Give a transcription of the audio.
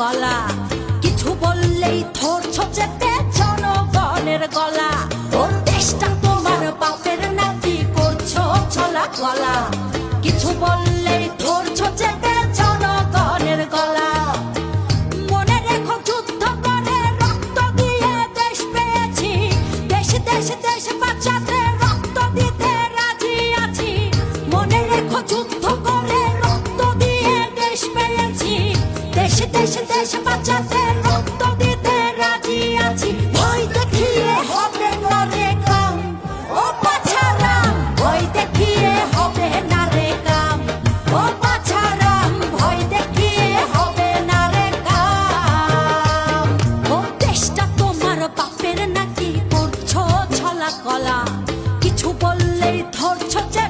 গলা, কিছু বললেই ধরছো চেপে জনগণের গলা। ওর দেশটা তোমার বাপের নাতি, করছো ছলা গলা, কিছু বললেই ধরছো চেপে জনগণের গলা। মনে রেখো যুদ্ধ করে রক্ত দিয়ে দেশ পেয়েছি, দেশ দেশ দেশ বাঁচাতে রক্ত দিতে রাজি আছি। মনে রেখো যুদ্ধ করে রক্ত দিয়ে দেশ পেয়েছি, দেশ দেশ দেশ বাঁচাতে